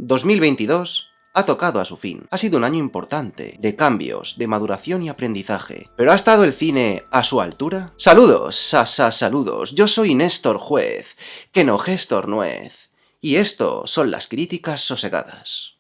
2022 ha tocado a su fin. Ha sido un año importante, de cambios, de maduración y aprendizaje. ¿Pero ha estado el cine a su altura? Saludos, saludos, yo soy Néstor Juez, que no Gestor Nuez, y esto son las críticas sosegadas.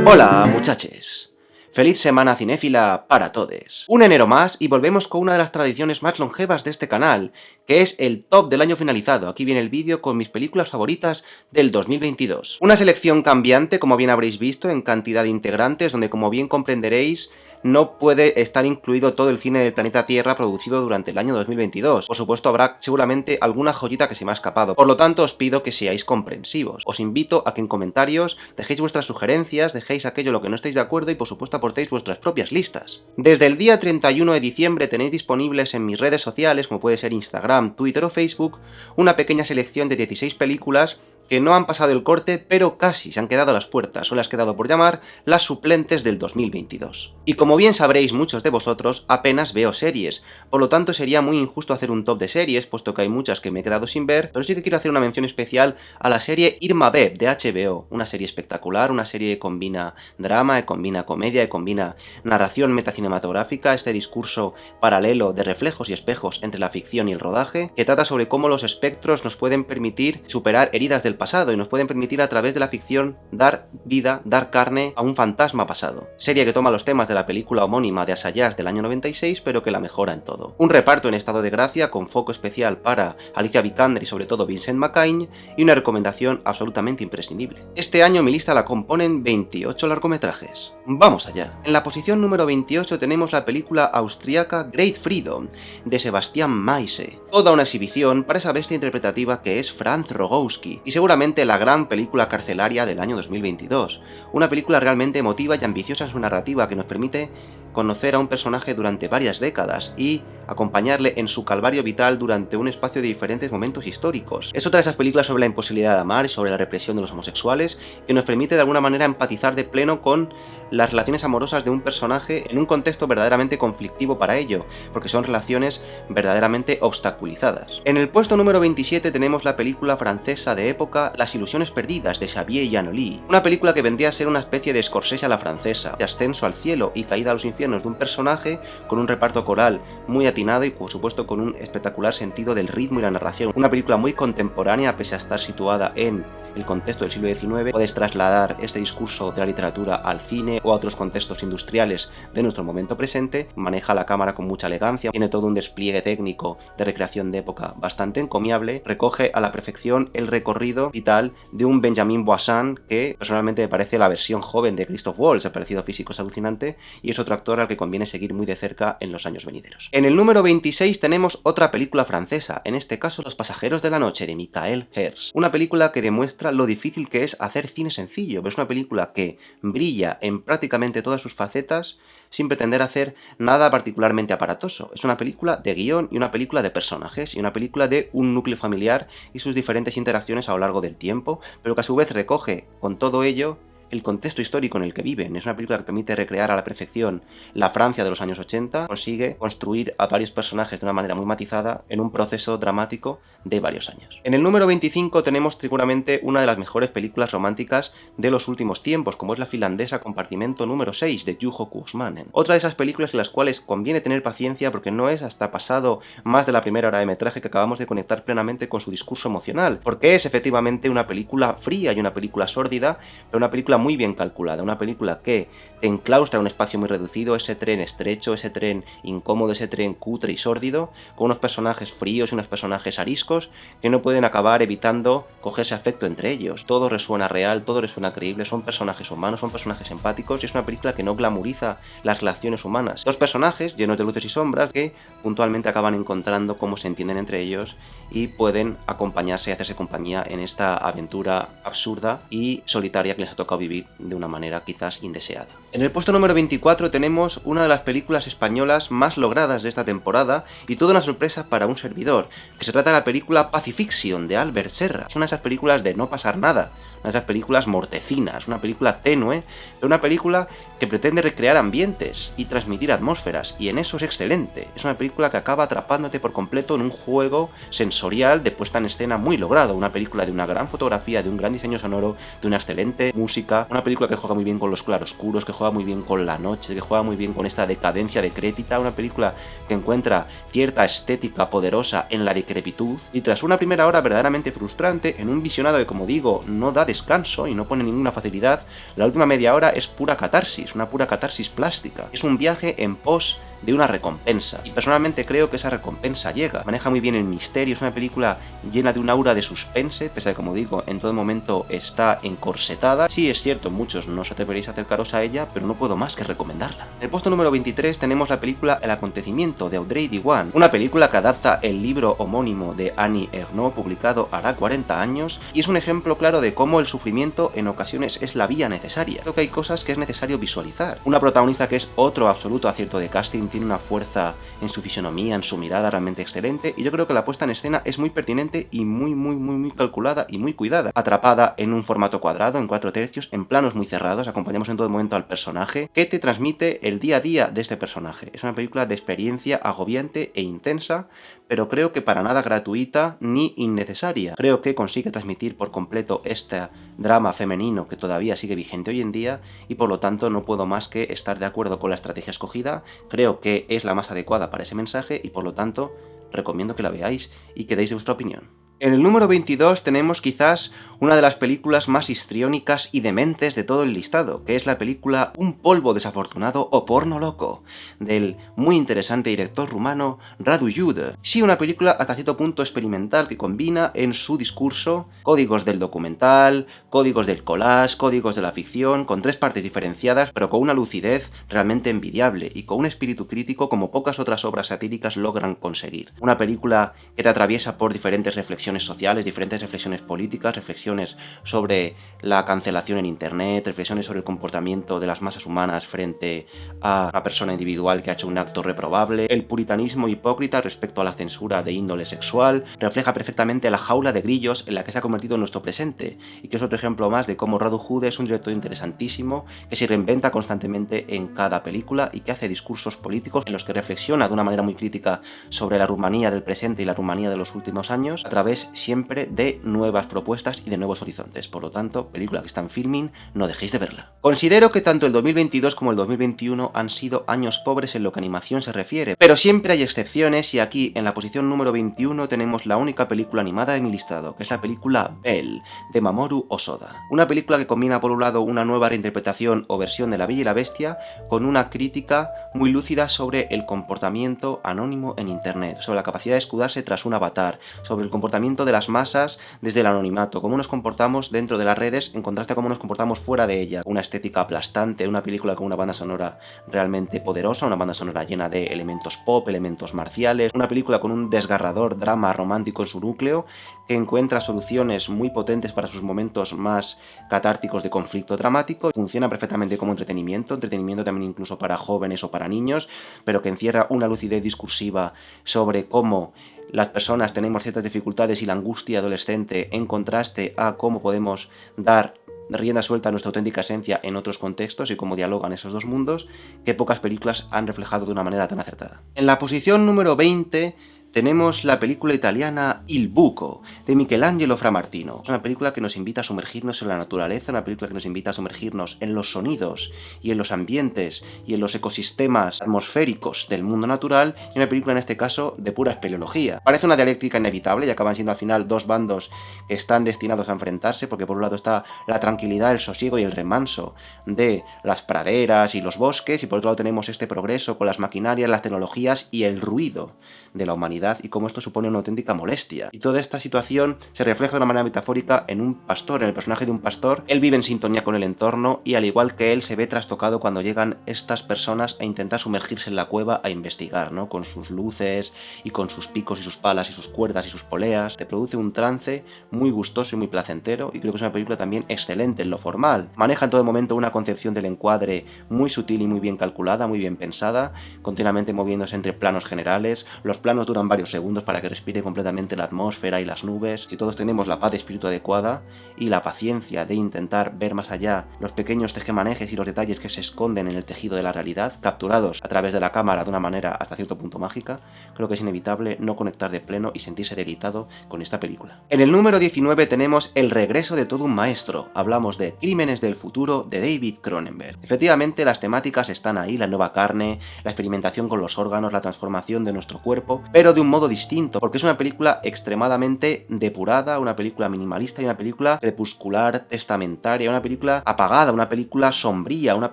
Hola, muchaches. Feliz semana cinéfila para todos. Un enero más y volvemos con una de las tradiciones más longevas de este canal, que es el top del año finalizado. Aquí viene el vídeo con mis películas favoritas del 2022. Una selección cambiante, como bien habréis visto, en cantidad de integrantes, donde como bien comprenderéis, no puede estar incluido todo el cine del planeta Tierra producido durante el año 2022. Por supuesto, habrá seguramente alguna joyita que se me ha escapado. Por lo tanto, os pido que seáis comprensivos. Os invito a que en comentarios dejéis vuestras sugerencias, dejéis aquello en lo que no estéis de acuerdo y por supuesto aportéis vuestras propias listas. Desde el día 31 de diciembre tenéis disponibles en mis redes sociales, como puede ser Instagram, Twitter o Facebook, una pequeña selección de 16 películas que no han pasado el corte, pero casi se han quedado a las puertas, o las quedado por llamar las suplentes del 2022. Y como bien sabréis muchos de vosotros, apenas veo series, por lo tanto sería muy injusto hacer un top de series, puesto que hay muchas que me he quedado sin ver, pero sí que quiero hacer una mención especial a la serie Irma Beb de HBO, una serie espectacular, una serie que combina drama, que combina comedia, que combina narración metacinematográfica, este discurso paralelo de reflejos y espejos entre la ficción y el rodaje, que trata sobre cómo los espectros nos pueden permitir superar heridas del pasado y nos pueden permitir a través de la ficción dar vida, dar carne a un fantasma pasado. Serie que toma los temas de la película homónima de Assayas del año 96, pero que la mejora en todo. Un reparto en estado de gracia con foco especial para Alicia Vikander y sobre todo Vincent McCain, y una recomendación absolutamente imprescindible. Este año mi lista la componen 28 largometrajes. Vamos allá. En la posición número 28 tenemos la película austriaca Great Freedom de Sebastian Maise. Toda una exhibición para esa bestia interpretativa que es Franz Rogowski, y seguramente la gran película carcelaria del año 2022. Una película realmente emotiva y ambiciosa en su narrativa que nos permite conocer a un personaje durante varias décadas y acompañarle en su calvario vital durante un espacio de diferentes momentos históricos. Es otra de esas películas sobre la imposibilidad de amar y sobre la represión de los homosexuales que nos permite de alguna manera empatizar de pleno con las relaciones amorosas de un personaje en un contexto verdaderamente conflictivo para ello, porque son relaciones verdaderamente obstaculizadas. En el puesto número 27 tenemos la película francesa de época Las ilusiones perdidas de Xavier Giannoli, una película que vendría a ser una especie de Scorsese a la francesa, de ascenso al cielo y caída a los infiernos de un personaje con un reparto coral muy atinado y por supuesto con un espectacular sentido del ritmo y la narración. Una película muy contemporánea, pese a estar situada en el contexto del siglo XIX, puedes trasladar este discurso de la literatura al cine o a otros contextos industriales de nuestro momento presente, maneja la cámara con mucha elegancia, tiene todo un despliegue técnico de recreación de época bastante encomiable, recoge a la perfección el recorrido vital de un Benjamin Boissin que personalmente me parece la versión joven de Christoph Waltz, el parecido físico es alucinante y es otro actor al que conviene seguir muy de cerca en los años venideros. En el número 26 tenemos otra película francesa, en este caso Los pasajeros de la noche de Michael Herz, una película que demuestra lo difícil que es hacer cine sencillo, pero es una película que brilla en prácticamente todas sus facetas sin pretender hacer nada particularmente aparatoso. Es una película de guión y una película de personajes y una película de un núcleo familiar y sus diferentes interacciones a lo largo del tiempo, pero que a su vez recoge con todo ello el contexto histórico en el que viven. Es una película que permite recrear a la perfección la Francia de los años 80, consigue construir a varios personajes de una manera muy matizada en un proceso dramático de varios años. En el número 25 tenemos seguramente una de las mejores películas románticas de los últimos tiempos, como es la finlandesa Compartimento número 6 de Juho Kuosmanen. Otra de esas películas en las cuales conviene tener paciencia porque no es hasta pasado más de la primera hora de metraje que acabamos de conectar plenamente con su discurso emocional, porque es efectivamente una película fría y una película sórdida, pero una película muy bien calculada, una película que te enclaustra en un espacio muy reducido, ese tren estrecho, ese tren incómodo, ese tren cutre y sórdido, con unos personajes fríos y unos personajes ariscos que no pueden acabar evitando cogerse afecto entre ellos. Todo resuena real, todo resuena creíble, son personajes humanos, son personajes empáticos y es una película que no glamuriza las relaciones humanas. Dos personajes llenos de luces y sombras que puntualmente acaban encontrando cómo se entienden entre ellos y pueden acompañarse y hacerse compañía en esta aventura absurda y solitaria que les ha tocado vivir vivir de una manera quizás indeseada. En el puesto número 24 tenemos una de las películas españolas más logradas de esta temporada y toda una sorpresa para un servidor, que se trata de la película Pacifiction de Albert Serra. Es una de esas películas de no pasar nada, una de esas películas mortecinas, una película tenue, pero una película que pretende recrear ambientes y transmitir atmósferas, y en eso es excelente. Es una película que acaba atrapándote por completo en un juego sensorial de puesta en escena muy logrado, una película de una gran fotografía, de un gran diseño sonoro, de una excelente música, una película que juega muy bien con los claroscuros, que juega muy bien con la noche, que juega muy bien con esta decadencia decrépita, una película que encuentra cierta estética poderosa en la decrepitud, y tras una primera hora verdaderamente frustrante, en un visionado que, como digo, no da descanso y no pone ninguna facilidad, la última media hora es pura catarsis, una pura catarsis plástica. Es un viaje en pos de una recompensa, y personalmente creo que esa recompensa llega. Maneja muy bien el misterio, es una película llena de un aura de suspense, pese a que, como digo, en todo momento está encorsetada. Sí, es cierto, muchos no os atreveréis a acercaros a ella, pero no puedo más que recomendarla. En el puesto número 23 tenemos la película El acontecimiento de Audrey Diwan, una película que adapta el libro homónimo de Annie Ernaux, publicado hará 40 años, y es un ejemplo claro de cómo el sufrimiento en ocasiones es la vía necesaria. Creo que hay cosas que es necesario visualizar. Una protagonista que es otro absoluto acierto de casting, tiene una fuerza en su fisonomía, en su mirada realmente excelente, y yo creo que la puesta en escena es muy pertinente y muy calculada y muy cuidada. Atrapada en un formato cuadrado, en 4/3, en planos muy cerrados, acompañamos en todo momento al personaje, que te transmite el día a día de este personaje. Es una película de experiencia agobiante e intensa, pero creo que para nada gratuita ni innecesaria. Creo que consigue transmitir por completo este drama femenino que todavía sigue vigente hoy en día, y por lo tanto no puedo más que estar de acuerdo con la estrategia escogida. Creo que es la más adecuada para ese mensaje y por lo tanto recomiendo que la veáis y que deis vuestra opinión. En el número 22 tenemos quizás una de las películas más histriónicas y dementes de todo el listado, que es la película Un polvo desafortunado o porno loco, del muy interesante director rumano Radu Jude. Sí, una película hasta cierto punto experimental que combina en su discurso códigos del documental, códigos del collage, códigos de la ficción, con 3 partes diferenciadas, pero con una lucidez realmente envidiable y con un espíritu crítico como pocas otras obras satíricas logran conseguir. Una película que te atraviesa por diferentes reflexiones sociales, diferentes reflexiones políticas, reflexiones sobre la cancelación en internet, reflexiones sobre el comportamiento de las masas humanas frente a una persona individual que ha hecho un acto reprobable, el puritanismo hipócrita respecto a la censura de índole sexual. Refleja perfectamente la jaula de grillos en la que se ha convertido nuestro presente, y que es otro ejemplo más de cómo Radu Jude es un director interesantísimo que se reinventa constantemente en cada película y que hace discursos políticos en los que reflexiona de una manera muy crítica sobre la Rumanía del presente y la Rumanía de los últimos años, a través siempre de nuevas propuestas y de nuevos horizontes. Por lo tanto, película que está en Filmin, no dejéis de verla. Considero que tanto el 2022 como el 2021 han sido años pobres en lo que a animación se refiere, pero siempre hay excepciones, y aquí en la posición número 21 tenemos la única película animada de mi listado, que es la película Belle, de Mamoru Hosoda. Una película que combina por un lado una nueva reinterpretación o versión de La Bella y la Bestia con una crítica muy lúcida sobre el comportamiento anónimo en internet, sobre la capacidad de escudarse tras un avatar, sobre el comportamiento de las masas desde el anonimato, cómo nos comportamos dentro de las redes en contraste a cómo nos comportamos fuera de ella. Una estética aplastante, una película con una banda sonora realmente poderosa, una banda sonora llena de elementos pop, elementos marciales, una película con un desgarrador drama romántico en su núcleo, que encuentra soluciones muy potentes para sus momentos más catárticos de conflicto dramático. Funciona perfectamente como entretenimiento también incluso para jóvenes o para niños, pero que encierra una lucidez discursiva sobre cómo las personas tenemos ciertas dificultades y la angustia adolescente, en contraste a cómo podemos dar rienda suelta a nuestra auténtica esencia en otros contextos y cómo dialogan esos dos mundos, que pocas películas han reflejado de una manera tan acertada. En la posición número 20 tenemos la película italiana Il Buco, de Michelangelo Framartino. Es una película que nos invita a sumergirnos en la naturaleza, una película que nos invita a sumergirnos en los sonidos y en los ambientes y en los ecosistemas atmosféricos del mundo natural, y una película en este caso de pura espeleología. Parece una dialéctica inevitable y acaban siendo al final dos bandos que están destinados a enfrentarse, porque por un lado está la tranquilidad, el sosiego y el remanso de las praderas y los bosques, y por otro lado tenemos este progreso con las maquinarias, las tecnologías y el ruido de la humanidad realidad y cómo esto supone una auténtica molestia. Y toda esta situación se refleja de una manera metafórica en un pastor, en el personaje de un pastor. Él vive en sintonía con el entorno y al igual que él se ve trastocado cuando llegan estas personas a intentar sumergirse en la cueva a investigar, ¿no? Con sus luces y con sus picos y sus palas y sus cuerdas y sus poleas. Te produce un trance muy gustoso y muy placentero y creo que es una película también excelente en lo formal. Maneja en todo momento una concepción del encuadre muy sutil y muy bien calculada, muy bien pensada, continuamente moviéndose entre planos generales. Los planos duran varios segundos para que respire completamente la atmósfera y las nubes. Si todos tenemos la paz de espíritu adecuada y la paciencia de intentar ver más allá los pequeños tejemanejes y los detalles que se esconden en el tejido de la realidad, capturados a través de la cámara de una manera hasta cierto punto mágica, creo que es inevitable no conectar de pleno y sentirse deleitado con esta película. En el número 19 tenemos El regreso de todo un maestro. Hablamos de Crímenes del futuro de David Cronenberg. Efectivamente, las temáticas están ahí, la nueva carne, la experimentación con los órganos, la transformación de nuestro cuerpo, pero de un modo distinto, porque es una película extremadamente depurada, una película minimalista y una película crepuscular, testamentaria, una película apagada, una película sombría, una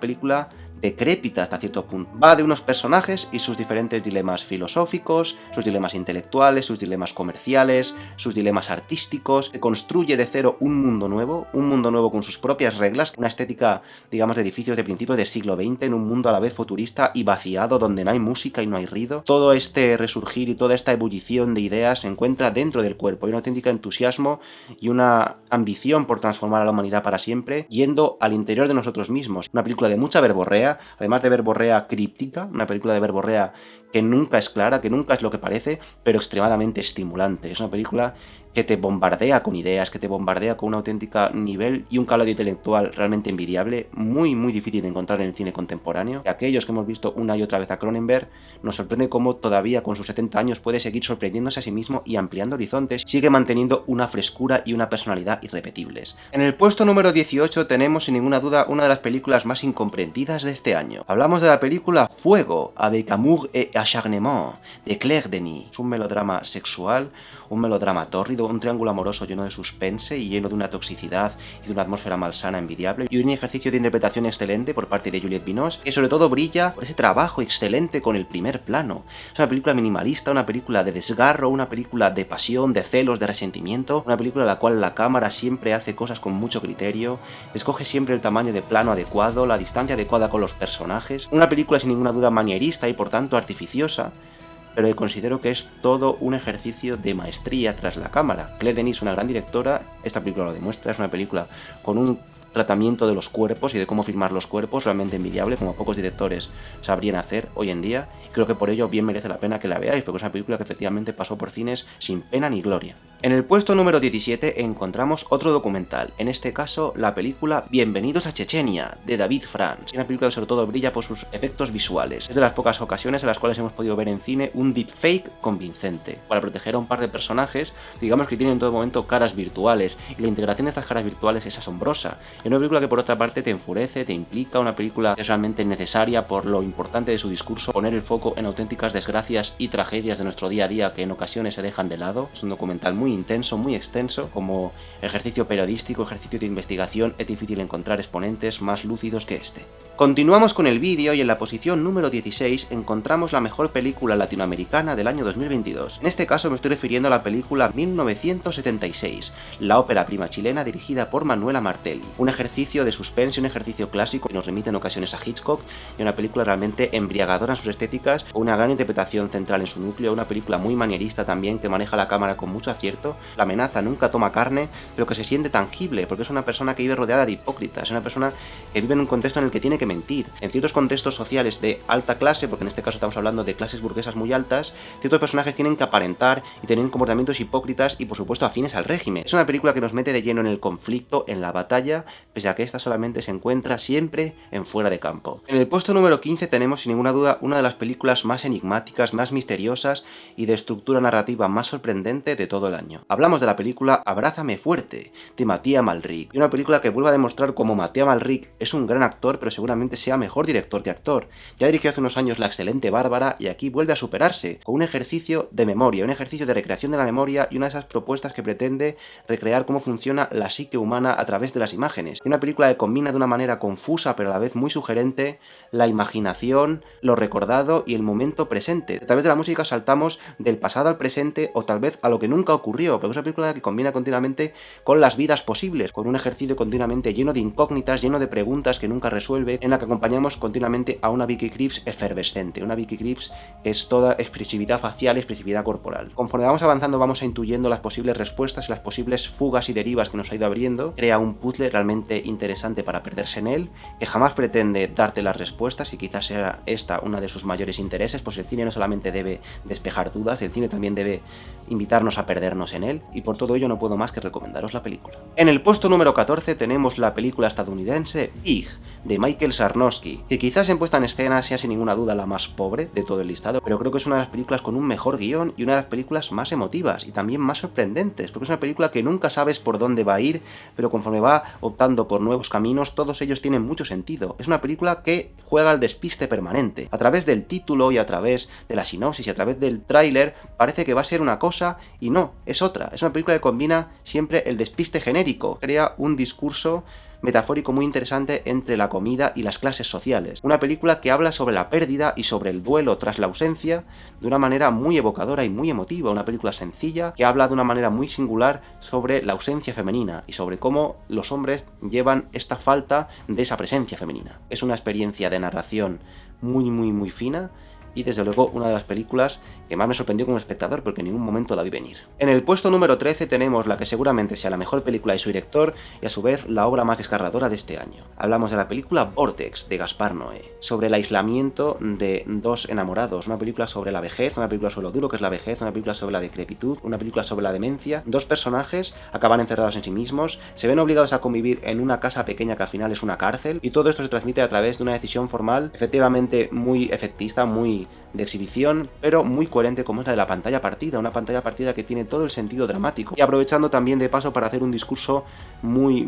película decrépita hasta cierto punto. Va de unos personajes y sus diferentes dilemas filosóficos, sus dilemas intelectuales, sus dilemas comerciales, sus dilemas artísticos. Se construye de cero un mundo nuevo con sus propias reglas, una estética, digamos, de edificios de principios del siglo XX, en un mundo a la vez futurista y vaciado, donde no hay música y no hay ruido. Todo este resurgir y toda esta ebullición de ideas se encuentra dentro del cuerpo. Hay un auténtico entusiasmo y una ambición por transformar a la humanidad para siempre, yendo al interior de nosotros mismos. Una película de mucha verborrea, además de verborrea críptica, una película de verborrea que nunca es clara, que nunca es lo que parece, pero extremadamente estimulante. Es una película que te bombardea con ideas, que te bombardea con un auténtico nivel y un calado intelectual realmente envidiable, muy difícil de encontrar en el cine contemporáneo. Y aquellos que hemos visto una y otra vez a Cronenberg, nos sorprende cómo todavía con sus 70 años puede seguir sorprendiéndose a sí mismo y ampliando horizontes, sigue manteniendo una frescura y una personalidad irrepetibles. En el puesto número 18 tenemos sin ninguna duda una de las películas más incomprendidas de este año. Hablamos de la película Fuego, avec amour et acharnement, de Claire Denis. Es un melodrama sexual, un melodrama tórrido, un triángulo amoroso lleno de suspense y lleno de una toxicidad y de una atmósfera malsana envidiable, y un ejercicio de interpretación excelente por parte de Juliette Binoche, que sobre todo brilla por ese trabajo excelente con el primer plano. Es una película minimalista, una película de desgarro, una película de pasión, de celos, de resentimiento, una película en la cual la cámara siempre hace cosas con mucho criterio, escoge siempre el tamaño de plano adecuado, la distancia adecuada con los personajes, una película sin ninguna duda manierista y por tanto artificiosa, pero que considero que es todo un ejercicio de maestría tras la cámara. Claire Denis es una gran directora, esta película lo demuestra, es una película con un tratamiento de los cuerpos y de cómo filmar los cuerpos realmente envidiable, como pocos directores sabrían hacer hoy en día. Creo que por ello bien merece la pena que la veáis, porque es una película que efectivamente pasó por cines sin pena ni gloria. En el puesto número 17 encontramos otro documental, en este caso la película Bienvenidos a Chechenia, de David Franz. Una película que sobre todo brilla por sus efectos visuales. Es de las pocas ocasiones en las cuales hemos podido ver en cine un deepfake convincente, para proteger a un par de personajes, digamos que tienen en todo momento caras virtuales, y la integración de estas caras virtuales es asombrosa. Es una película que por otra parte te enfurece, te implica, una película que es realmente necesaria por lo importante de su discurso, poner el foco en auténticas desgracias y tragedias de nuestro día a día que en ocasiones se dejan de lado. Es un documental muy intenso, muy extenso, como ejercicio periodístico, ejercicio de investigación, es difícil encontrar exponentes más lúcidos que este. Continuamos con el vídeo y en la posición número 16 encontramos la mejor película latinoamericana del año 2022. En este caso me estoy refiriendo a la película 1976, la ópera prima chilena dirigida por Manuela Martelli. Un ejercicio de suspense, un ejercicio clásico que nos remite en ocasiones a Hitchcock y una película realmente embriagadora en sus estéticas, con una gran interpretación central en su núcleo, una película muy manierista también que maneja la cámara con mucho acierto. La amenaza nunca toma carne, pero que se siente tangible porque es una persona que vive rodeada de hipócritas, es una persona que vive en un contexto en el que tiene que mentir. En ciertos contextos sociales de alta clase, porque en este caso estamos hablando de clases burguesas muy altas, ciertos personajes tienen que aparentar y tener comportamientos hipócritas y por supuesto afines al régimen. Es una película que nos mete de lleno en el conflicto, en la batalla, pese a que esta solamente se encuentra siempre en fuera de campo. En el puesto número 15 tenemos sin ninguna duda una de las películas más enigmáticas, más misteriosas y de estructura narrativa más sorprendente de todo el año. Hablamos de la película Abrázame fuerte, de Matías Malric, y una película que vuelve a demostrar cómo Matías Malric es un gran actor, pero seguramente sea mejor director que actor. Ya dirigió hace unos años La excelente Bárbara y aquí vuelve a superarse, con un ejercicio de memoria, un ejercicio de recreación de la memoria y una de esas propuestas que pretende recrear cómo funciona la psique humana a través de las imágenes. imágenes. Es una película que combina de una manera confusa pero a la vez muy sugerente la imaginación, lo recordado y el momento presente. A través de la música saltamos del pasado al presente o tal vez a lo que nunca ocurrió, pero es una película que combina continuamente con las vidas posibles, con un ejercicio continuamente lleno de incógnitas, lleno de preguntas que nunca resuelve, en la que acompañamos continuamente a una Vicky Krieps efervescente, una Vicky Krieps que es toda expresividad facial, expresividad corporal. Conforme vamos avanzando vamos intuyendo las posibles respuestas y las posibles fugas y derivas que nos ha ido abriendo, crea un puzzle realmente interesante para perderse en él, que jamás pretende darte las respuestas y quizás sea esta una de sus mayores intereses, pues el cine no solamente debe despejar dudas, el cine también debe invitarnos a perdernos en él, y por todo ello no puedo más que recomendaros la película. En el puesto número 14 tenemos la película estadounidense Pig, de Michael Sarnowski, que quizás en puesta en escena sea sin ninguna duda la más pobre de todo el listado, pero creo que es una de las películas con un mejor guión y una de las películas más emotivas y también más sorprendentes, porque es una película que nunca sabes por dónde va a ir, pero conforme va optando por nuevos caminos, todos ellos tienen mucho sentido. Es una película que juega al despiste permanente. A través del título y a través de la sinopsis y a través del tráiler parece que va a ser una cosa y no, es otra. Es una película que combina siempre el despiste genérico, crea un discurso metafórico muy interesante entre la comida y las clases sociales. Una película que habla sobre la pérdida y sobre el duelo tras la ausencia de una manera muy evocadora y muy emotiva. Una película sencilla que habla de una manera muy singular sobre la ausencia femenina y sobre cómo los hombres llevan esta falta de esa presencia femenina. Es una experiencia de narración muy fina y desde luego una de las películas que más me sorprendió como espectador porque en ningún momento la vi venir. En el puesto número 13 tenemos la que seguramente sea la mejor película de su director y a su vez la obra más desgarradora de este año. Hablamos de la película Vortex de Gaspar Noé, sobre el aislamiento de dos enamorados, una película sobre la vejez, una película sobre lo duro que es la vejez, una película sobre la decrepitud, una película sobre la demencia. Dos personajes acaban encerrados en sí mismos, se ven obligados a convivir en una casa pequeña que al final es una cárcel y todo esto se transmite a través de una decisión formal efectivamente muy efectista, muy de exhibición, pero muy coherente como es la de la pantalla partida, una pantalla partida que tiene todo el sentido dramático y aprovechando también de paso para hacer un discurso muy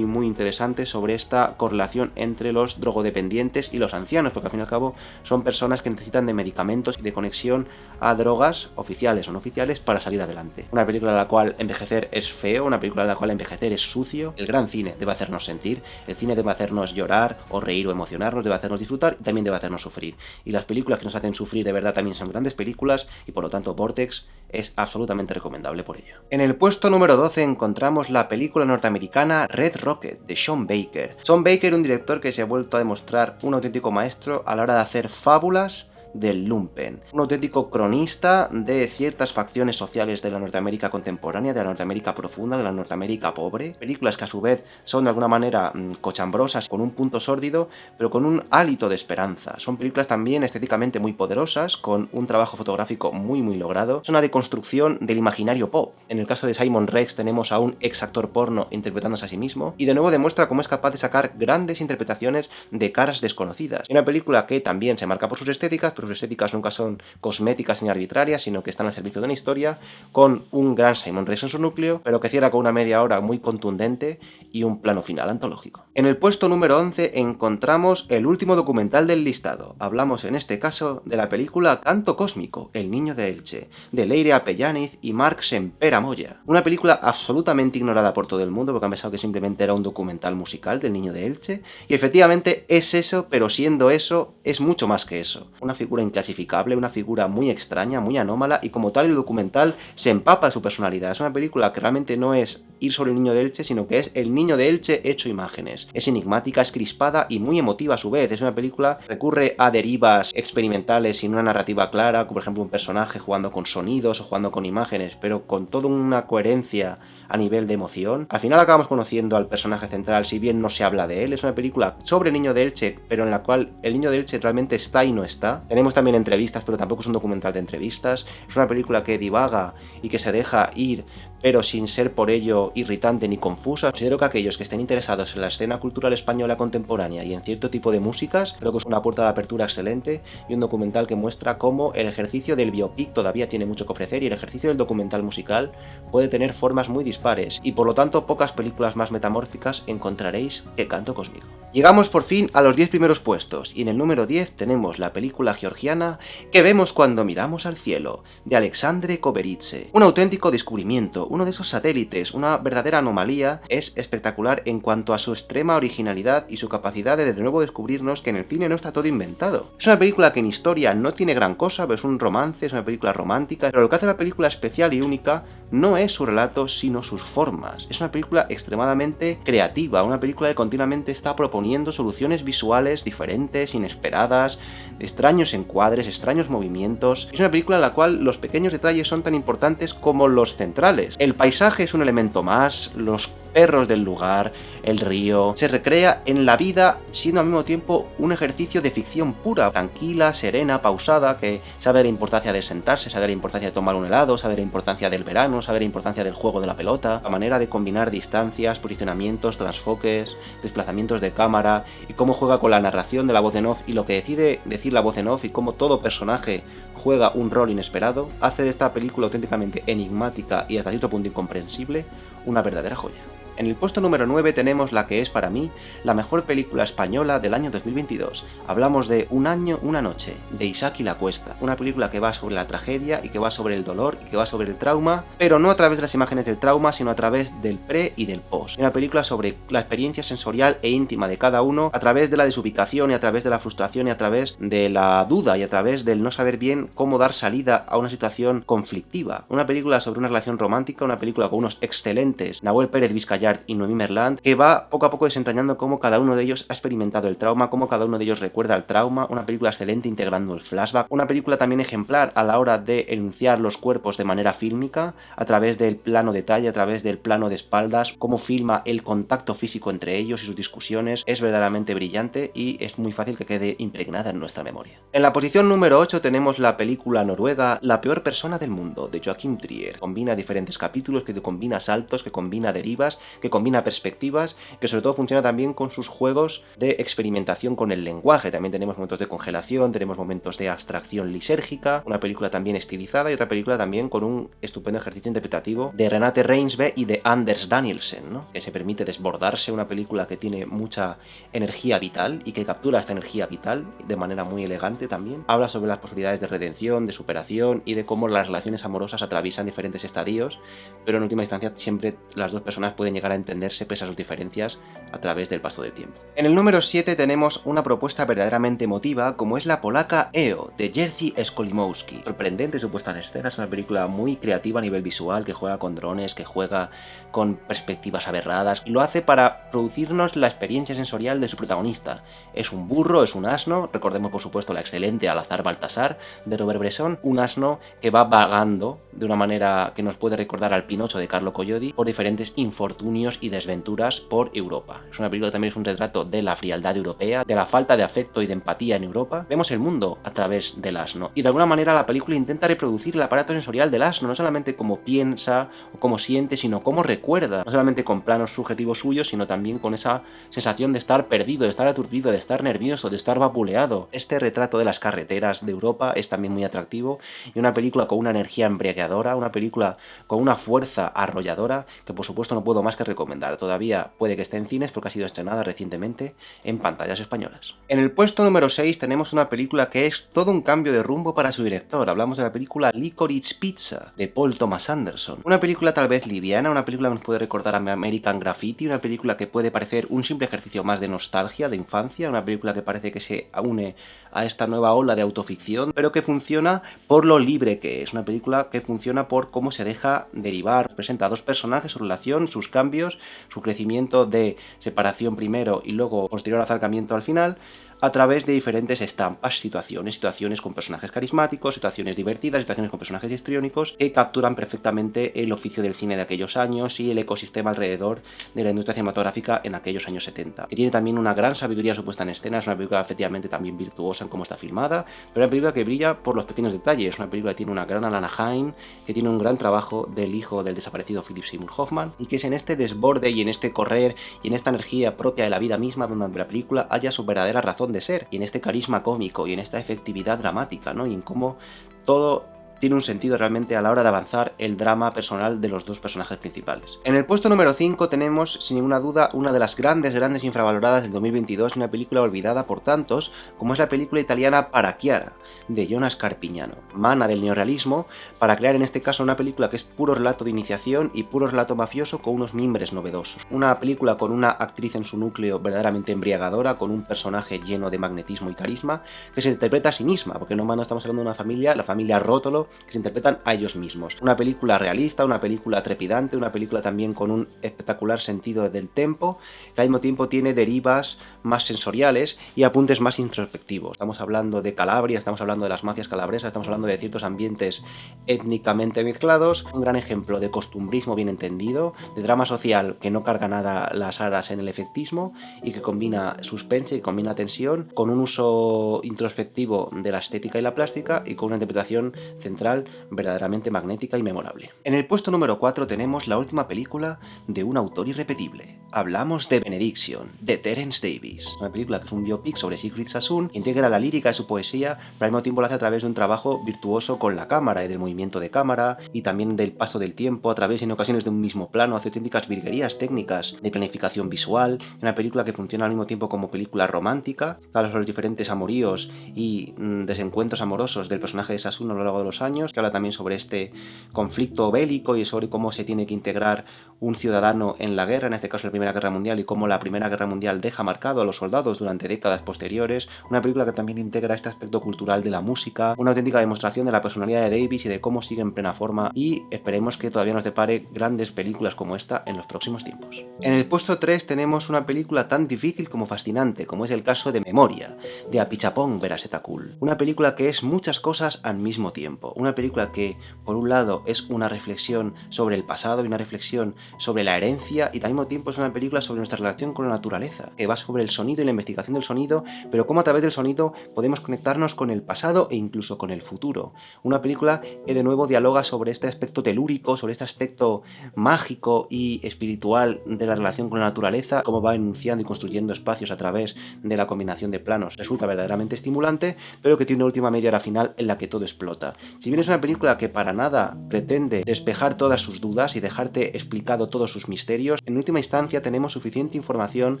interesante sobre esta correlación entre los drogodependientes y los ancianos, porque al fin y al cabo son personas que necesitan de medicamentos y de conexión a drogas oficiales o no oficiales para salir adelante. Una película en la cual envejecer es feo, una película en la cual envejecer es sucio. El gran cine debe hacernos sentir, el cine debe hacernos llorar o reír o emocionarnos, debe hacernos disfrutar y también debe hacernos sufrir. Y las películas que nos hacen sufrir de verdad también son grandes películas y por lo tanto Vortex es absolutamente recomendable por ello. En el puesto número 12 encontramos la película norteamericana Red Rocket de Sean Baker. Sean Baker, un director que se ha vuelto a demostrar un auténtico maestro a la hora de hacer fábulas del lumpen, un auténtico cronista de ciertas facciones sociales de la Norteamérica contemporánea, de la Norteamérica profunda, de la Norteamérica pobre, películas que a su vez son de alguna manera cochambrosas, con un punto sórdido, pero con un hálito de esperanza. Son películas también estéticamente muy poderosas, con un trabajo fotográfico muy logrado. Es una deconstrucción del imaginario pop. En el caso de Simon Rex tenemos a un ex actor porno interpretándose a sí mismo, y de nuevo demuestra cómo es capaz de sacar grandes interpretaciones de caras desconocidas. Es una película que también se marca por sus estéticas, pero sus estéticas nunca son cosméticas ni arbitrarias, sino que están al servicio de una historia, con un gran Simon Rex en su núcleo, pero que cierra con una media hora muy contundente y un plano final antológico. En el puesto número 11 encontramos el último documental del listado. Hablamos en este caso de la película Canto Cósmico, El Niño de Elche, de Leire Apellaniz y Marc Sempere Moya. Una película absolutamente ignorada por todo el mundo porque han pensado que simplemente era un documental musical del Niño de Elche, y efectivamente es eso, pero siendo eso, es mucho más que eso. Una figura inclasificable, una figura muy extraña, muy anómala, y como tal el documental se empapa de su personalidad. Es una película que realmente no es ir sobre el Niño de Elche, sino que es el Niño de Elche hecho imágenes. Es enigmática, es crispada y muy emotiva a su vez. Es una película que recurre a derivas experimentales sin una narrativa clara, como por ejemplo un personaje jugando con sonidos o jugando con imágenes, pero con toda una coherencia a nivel de emoción. Al final acabamos conociendo al personaje central, si bien no se habla de él. Es una película sobre el Niño de Elche, pero en la cual el Niño de Elche realmente está y no está. Tenemos también entrevistas, pero tampoco es un documental de entrevistas. Es una película que divaga y que se deja ir, pero sin ser por ello irritante ni confusa. Considero que aquellos que estén interesados en la escena cultural española contemporánea y en cierto tipo de músicas, creo que es una puerta de apertura excelente y un documental que muestra cómo el ejercicio del biopic todavía tiene mucho que ofrecer y el ejercicio del documental musical puede tener formas muy dispares, y por lo tanto pocas películas más metamórficas encontraréis que Canto Cósmico. Llegamos por fin a los 10 primeros puestos, y en el número 10 tenemos la película georgiana Que vemos cuando miramos al cielo, de Alexandre Koberidze. Un auténtico descubrimiento, punto, uno de esos satélites, una verdadera anomalía. Es espectacular en cuanto a su extrema originalidad y su capacidad de nuevo descubrirnos que en el cine no está todo inventado. Es una película que en historia no tiene gran cosa, pero es un romance, es una película romántica, pero lo que hace la película especial y única no es su relato, sino sus formas. Es una película extremadamente creativa, una película que continuamente está proponiendo soluciones visuales diferentes, inesperadas, extraños encuadres, extraños movimientos. Es una película en la cual los pequeños detalles son tan importantes como los centrales. El paisaje es un elemento más, los perros del lugar, el río, se recrea en la vida siendo al mismo tiempo un ejercicio de ficción pura, tranquila, serena, pausada, que sabe la importancia de sentarse, sabe la importancia de tomar un helado, sabe la importancia del verano, sabe la importancia del juego de la pelota, la manera de combinar distancias, posicionamientos, transfoques, desplazamientos de cámara y cómo juega con la narración de la voz en off y lo que decide decir la voz en off y cómo todo personaje juega un rol inesperado, hace de esta película auténticamente enigmática y hasta cierto punto incomprensible una verdadera joya. En el puesto número 9 tenemos la que es para mí la mejor película española del año 2022. Hablamos de Un año, una noche, de Isaac y la Cuesta. Una película que va sobre la tragedia y que va sobre el dolor y que va sobre el trauma, pero no a través de las imágenes del trauma, sino a través del pre y del post. Una película sobre la experiencia sensorial e íntima de cada uno, a través de la desubicación y a través de la frustración y a través de la duda y a través del no saber bien cómo dar salida a una situación conflictiva. Una película sobre una relación romántica, una película con unos excelentes Nahuel Pérez Vizcayart y Noemí Merlant, que va poco a poco desentrañando cómo cada uno de ellos ha experimentado el trauma, cómo cada uno de ellos recuerda el trauma, una película excelente integrando el flashback, una película también ejemplar a la hora de enunciar los cuerpos de manera fílmica, a través del plano detalle, a través del plano de espaldas, cómo filma el contacto físico entre ellos y sus discusiones, es verdaderamente brillante y es muy fácil que quede impregnada en nuestra memoria. En la posición número 8 tenemos la película noruega La peor persona del mundo, de Joachim Trier. Combina diferentes capítulos, que combina saltos, que combina derivas, que combina perspectivas, que sobre todo funciona también con sus juegos de experimentación con el lenguaje. También tenemos momentos de congelación, tenemos momentos de abstracción lisérgica, una película también estilizada y otra película también con un estupendo ejercicio interpretativo de Renate Reinsve y de Anders Danielsen, ¿no? Que se permite desbordarse, una película que tiene mucha energía vital y que captura esta energía vital de manera muy elegante también. Habla sobre las posibilidades de redención, de superación y de cómo las relaciones amorosas atraviesan diferentes estadios, pero en última instancia siempre las dos personas pueden llegar a entenderse pese a sus diferencias a través del paso del tiempo. En el número 7 tenemos una propuesta verdaderamente emotiva como es la polaca EO de Jerzy Skolimowski. Sorprendente su puesta en escena, es una película muy creativa a nivel visual, que juega con drones, que juega con perspectivas aberradas y lo hace para producirnos la experiencia sensorial de su protagonista. Es un burro, es un asno, recordemos por supuesto la excelente Alazar Baltasar de Robert Bresson, un asno que va vagando de una manera que nos puede recordar al Pinocho de Carlo Collodi por diferentes infortunios y desventuras por Europa. Es una película que también es un retrato de la frialdad europea, de la falta de afecto y de empatía en Europa. Vemos el mundo a través del asno y de alguna manera la película intenta reproducir el aparato sensorial del asno, no solamente cómo piensa o cómo siente, sino cómo recuerda, no solamente con planos subjetivos suyos, sino también con esa sensación de estar perdido, de estar aturdido, de estar nervioso, de estar vapuleado. Este retrato de las carreteras de Europa es también muy atractivo y una película con una energía embriagadora, una película con una fuerza arrolladora que por supuesto no puedo más que recomendar. Todavía puede que esté en cines porque ha sido estrenada recientemente en pantallas españolas. En el puesto número 6 tenemos una película que es todo un cambio de rumbo para su director. Hablamos de la película Licorice Pizza de Paul Thomas Anderson. Una película tal vez liviana, una película que nos puede recordar a American Graffiti, una película que puede parecer un simple ejercicio más de nostalgia, de infancia, una película que parece que se une a esta nueva ola de autoficción, pero que funciona por lo libre que es. Una película que funciona por cómo se deja derivar. Presenta a dos personajes, su relación, sus cambios, su crecimiento de separación primero y luego posterior acercamiento al final, a través de diferentes estampas, situaciones con personajes carismáticos, situaciones divertidas, situaciones con personajes histriónicos, que capturan perfectamente el oficio del cine de aquellos años y el ecosistema alrededor de la industria cinematográfica en aquellos años 70. Que tiene también una gran sabiduría su puesta en escena, es una película efectivamente también virtuosa en cómo está filmada, pero una película que brilla por los pequeños detalles, una película que tiene una gran Alana Haim, que tiene un gran trabajo del hijo del desaparecido Philip Seymour Hoffman, y que es en este desborde y en este correr y en esta energía propia de la vida misma donde la película haya su verdadera razón de ser, y en este carisma cómico y en esta efectividad dramática, ¿no? Y en cómo todo tiene un sentido realmente a la hora de avanzar el drama personal de los dos personajes principales. En el puesto número 5 tenemos, sin ninguna duda, una de las grandes infravaloradas del 2022, una película olvidada por tantos, como es la película italiana Para Chiara, de Jonas Carpignano, mana del neorrealismo, para crear en este caso una película que es puro relato de iniciación y puro relato mafioso con unos mimbres novedosos. Una película con una actriz en su núcleo verdaderamente embriagadora, con un personaje lleno de magnetismo y carisma, que se interpreta a sí misma, porque no estamos hablando de una familia, la familia Rótolo, que se interpretan a ellos mismos. Una película realista, una película trepidante, una película también con un espectacular sentido del tempo, que al mismo tiempo tiene derivas más sensoriales y apuntes más introspectivos. Estamos hablando de Calabria, estamos hablando de las mafias calabresas, estamos hablando de ciertos ambientes étnicamente mezclados, un gran ejemplo de costumbrismo bien entendido, de drama social que no carga nada las aras en el efectismo y que combina suspense y combina tensión con un uso introspectivo de la estética y la plástica y con una interpretación central verdaderamente magnética y memorable. En el puesto número 4 tenemos la última película de un autor irrepetible. Hablamos de Benediction, de Terence Davis. Una película que es un biopic sobre Siegfried Sassoon, que integra la lírica de su poesía, pero al mismo tiempo lo hace a través de un trabajo virtuoso con la cámara y del movimiento de cámara y también del paso del tiempo a través en ocasiones de un mismo plano, hace auténticas virguerías técnicas de planificación visual, una película que funciona al mismo tiempo como película romántica, que habla sobre los diferentes amoríos y desencuentros amorosos del personaje de Sassoon a lo largo de los años, que habla también sobre este conflicto bélico y sobre cómo se tiene que integrar un ciudadano en la guerra, en este caso la Primera Guerra Mundial, y cómo la Primera Guerra Mundial deja marcado a los soldados durante décadas posteriores. Una película que también integra este aspecto cultural de la música, una auténtica demostración de la personalidad de Davis y de cómo sigue en plena forma, y esperemos que todavía nos depare grandes películas como esta en los próximos tiempos. En el puesto 3 tenemos una película tan difícil como fascinante, como es el caso de Memoria, de Apichatpong Weerasethakul. Una película que es muchas cosas al mismo tiempo. Una película que, por un lado, es una reflexión sobre el pasado y una reflexión sobre la herencia, y al mismo tiempo es una película sobre nuestra relación con la naturaleza, que va sobre el sonido y la investigación del sonido, pero cómo a través del sonido podemos conectarnos con el pasado e incluso con el futuro. Una película que de nuevo dialoga sobre este aspecto telúrico, sobre este aspecto mágico y espiritual de la relación con la naturaleza, cómo va enunciando y construyendo espacios a través de la combinación de planos. Resulta verdaderamente estimulante, pero que tiene una última media hora final en la que todo explota. Si bien es una película que para nada pretende despejar todas sus dudas y dejarte explicado todos sus misterios, en última instancia tenemos suficiente información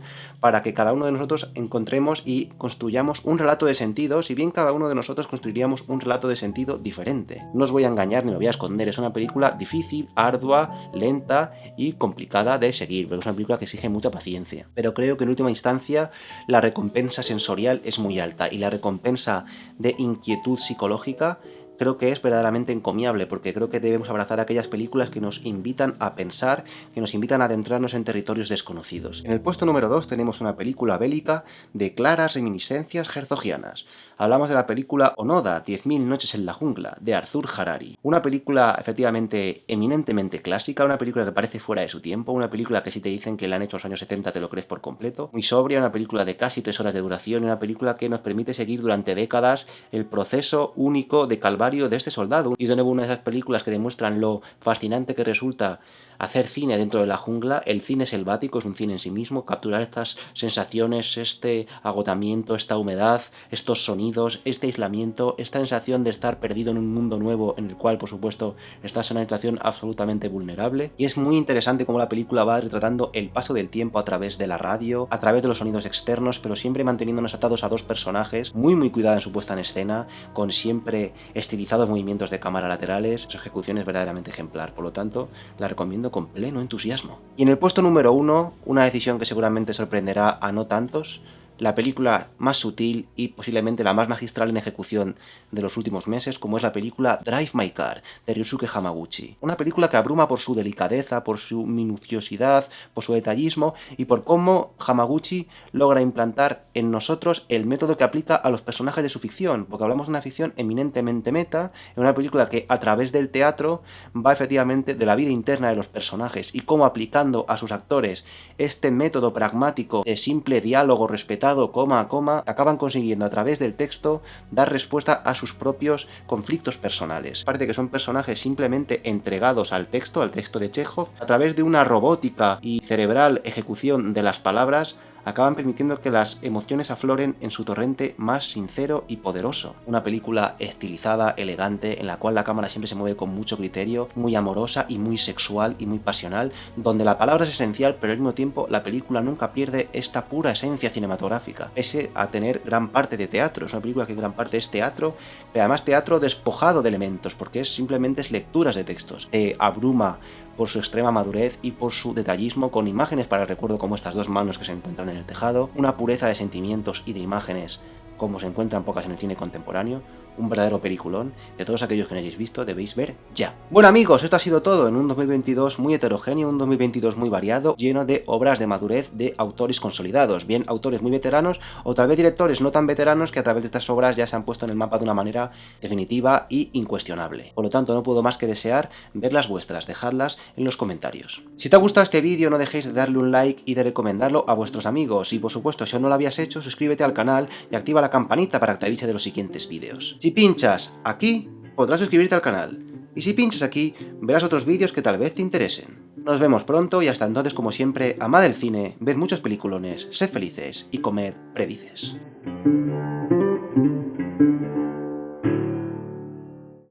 para que cada uno de nosotros encontremos y construyamos un relato de sentido, si bien cada uno de nosotros construiríamos un relato de sentido diferente. No os voy a engañar ni me voy a esconder, es una película difícil, ardua, lenta y complicada de seguir, pero es una película que exige mucha paciencia. Pero creo que en última instancia la recompensa sensorial es muy alta y la recompensa de inquietud psicológica creo que es verdaderamente encomiable, porque creo que debemos abrazar aquellas películas que nos invitan a pensar, que nos invitan a adentrarnos en territorios desconocidos. En el puesto número 2 tenemos una película bélica de claras reminiscencias herzogianas. Hablamos de la película Onoda, 10.000 noches en la jungla, de Arthur Harari. Una película efectivamente eminentemente clásica, una película que parece fuera de su tiempo, una película que si te dicen que la han hecho en los años 70 te lo crees por completo, muy sobria, una película de casi 3 horas de duración, una película que nos permite seguir durante décadas el proceso único de calvario de este soldado. Y es de nuevo una de esas películas que demuestran lo fascinante que resulta hacer cine dentro de la jungla. El cine selvático es un cine en sí mismo, capturar estas sensaciones, este agotamiento, esta humedad, estos sonidos, este aislamiento, esta sensación de estar perdido en un mundo nuevo en el cual, por supuesto, estás en una situación absolutamente vulnerable. Y es muy interesante cómo la película va retratando el paso del tiempo a través de la radio, a través de los sonidos externos, pero siempre manteniéndonos atados a dos personajes, muy cuidada en su puesta en escena, con siempre estilizados movimientos de cámara laterales. Su ejecución es verdaderamente ejemplar, por lo tanto, la recomiendo con pleno entusiasmo. Y en el puesto número 1, una decisión que seguramente sorprenderá a no tantos, la película más sutil y posiblemente la más magistral en ejecución de los últimos meses, como es la película Drive My Car, de Ryusuke Hamaguchi. Una película que abruma por su delicadeza, por su minuciosidad, por su detallismo y por cómo Hamaguchi logra implantar en nosotros el método que aplica a los personajes de su ficción, porque hablamos de una ficción eminentemente meta, en una película que a través del teatro va efectivamente de la vida interna de los personajes y cómo aplicando a sus actores este método pragmático de simple diálogo respetado coma a coma, acaban consiguiendo a través del texto dar respuesta a sus propios conflictos personales. Parece que son personajes simplemente entregados al texto de Chekhov, a través de una robótica y cerebral ejecución de las palabras, acaban permitiendo que las emociones afloren en su torrente más sincero y poderoso. Una película estilizada, elegante, en la cual la cámara siempre se mueve con mucho criterio, muy amorosa y muy sexual y muy pasional, donde la palabra es esencial, pero al mismo tiempo la película nunca pierde esta pura esencia cinematográfica, pese a tener gran parte de teatro. Es una película que en gran parte es teatro, pero además teatro despojado de elementos, porque simplemente es lecturas de textos. Te abruma por su extrema madurez y por su detallismo, con imágenes para el recuerdo como estas dos manos que se encuentran en el tejado, una pureza de sentimientos y de imágenes como se encuentran pocas en el cine contemporáneo, un verdadero peliculón que todos aquellos que no hayáis visto debéis ver ya. Bueno amigos, esto ha sido todo en un 2022 muy heterogéneo, un 2022 muy variado, lleno de obras de madurez de autores consolidados, bien autores muy veteranos o tal vez directores no tan veteranos que a través de estas obras ya se han puesto en el mapa de una manera definitiva y incuestionable. Por lo tanto, no puedo más que desear ver las vuestras, dejadlas en los comentarios. Si te ha gustado este vídeo, no dejéis de darle un like y de recomendarlo a vuestros amigos, y por supuesto, si aún no lo habías hecho, suscríbete al canal y activa la campanita para que te avise de los siguientes vídeos. Si pinchas aquí, podrás suscribirte al canal, y si pinchas aquí, verás otros vídeos que tal vez te interesen. Nos vemos pronto y hasta entonces, como siempre, amad el cine, ved muchos peliculones, sed felices y comed predices.